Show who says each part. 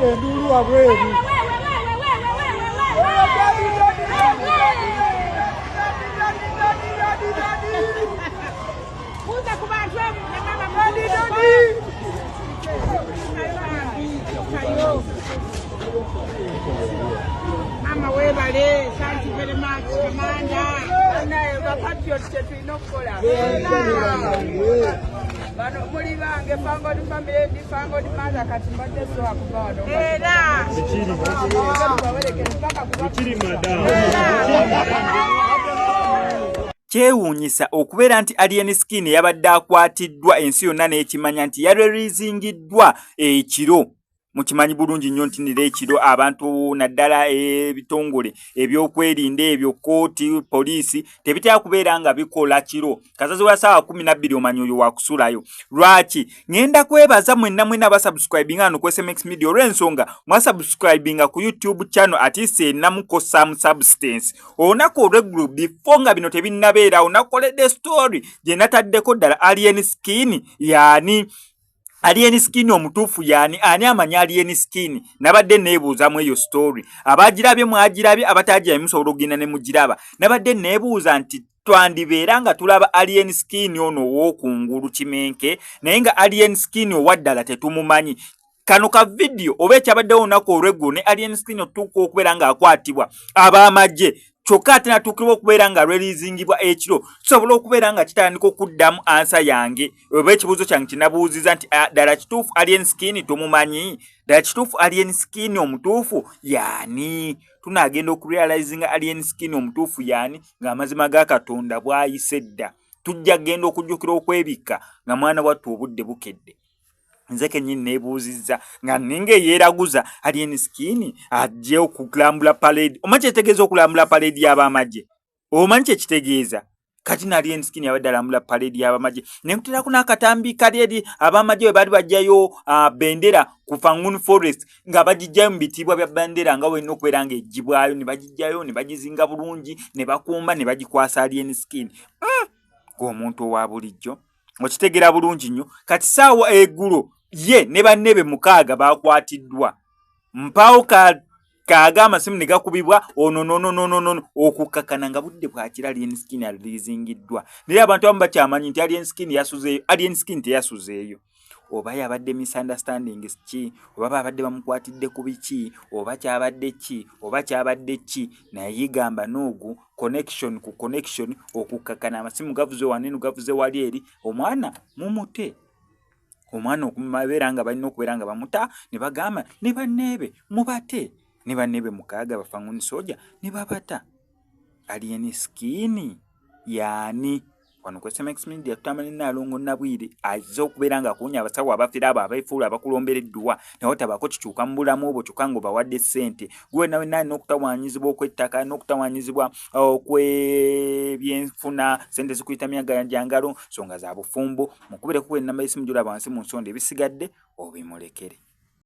Speaker 1: enduru wabweru.
Speaker 2: Mama webale, thank you very much, Commander. Naye bapatyo tetulina okukola. Bano muli bange fango di family di fango di mother kati mbadde so akubano. Era.
Speaker 3: Kiri madam.
Speaker 4: Kyewuunyisa okubeera nti Alien Skin yabadde akwatiddwa ensi yonna n'ekimanya nti yarelizingiddwa ekiro. Mukimanyi bulungi nnyo nti nire ekiro abantu naddala ebitongole ebyokwerinda ebyo kooti poliisi tebitera kubeera nga bikola kiro. Kasazi wa ssaawa 12 omanyi oyo wakusulayo. Lwaki ngenda kwebaza mwenna basubscribinga hano ku SMX Media olw'ensonga mwasubscribinga ku YouTube channel atise namuko some substance onako olw'eggulu before nga bino tebinnabeera onakoledde story gye nataddeko ddala Alien Skin yaani Alien Skin omutuufu yani ani amanya Alien Skin nabadde neebuuzamu eyo story abagirabye mwagirabye abatagirabye musobola okugenda ne mugiraba nabadde neebuuza nti twandibeera nga tulaba Alien Skin ono w'okungulu kimenke naye nga Alien Skin owaddala tetumumanyi. Kano ka video oba ekyabaddewo olunaku olw'eggulu ne Alien Skin otuuka okubeera ng'akwatibwa ab'amagye kyokka ate natuukibwa okubeera nga releasingibwa ekiro tusobola okubeera nga kitandika okuddamu ansa yange oba ekibuuzo kyange kinabuuziza nti ddala kituufu Alien Skin tumumanyi ddala kituufu Alien Skin omutuufu yaani tunaagenda okurealizinga Alien Skin omutuufu yaani ng'amazima ga Katonda bw'ayise dda tujja kgenda okujjukira okwebikka nga mwana wattu obudde bukedde. Nze kennyini neebuuzizza nga ninga yeeraguza Alien Skin ajje okukulambula parade. Omanyi kyetegeeza okulambula parade y'abamagye? Omanyi kyekitegeeza? Kati na Alien Skin yabadde alambula parade y'abamagye. Ne kuteerako n'akatambi kali eri abamagye bwe baali bajjayo bendera ku Fangun Forest nga bagijjayo mu bitiibwa bya bendera nga wenna okubeera ng'eggibwayo ne bagijjayo ne bagizinga bulungi ne bakumba ne bagikwasa Alien Skin. Ng'omuntu owa bulijjo okitegeera bulungi nnyo kati ssaawa eggulo ye ne banne be 6 bakwatiddwa mpaawo kaaga amasimu ne gakubibwa ono okukkakana nga budde bwakira Alien Skin alizingiddwa naye abantu abamu bakyamanyi nti Alien Skin yasuzeeyo. Alien Skin teyasuzeeyo. Oba yabadde misunderstandings ki oba babadde bamukwatidde ku biki oba kyabadde ki oba kyabadde ki naye gamba n'ogu connection ku connection okukkakana amasimu gavuze wanene gavuze wali eri omwana mumute. Omwana okumabeera nga balina okubeera nga bamuta ne bagamba ne banneebe mubate ne banneebe 6 Fangun Soldier ne babata. Alien Skin yaani wano ku SMX Media tutamani Nalongo Nabwire azze okubeera nga akunya abasawo abafiira abo abeefuula abakulombereddwa naye tabako kikyuka mu bulamu obwo kyokka ngo bawadde ssente gwe nawe nani n'okutawaanyizibwa okw'ettaka n'okutawaanyizibwa okw'ebyenfuna ssente zikuyita myaga jangalo nsonga za bufumbo mukubireko enamba y'essimu gy'olaba wansi mu nsonda ebisigadde obimulekere.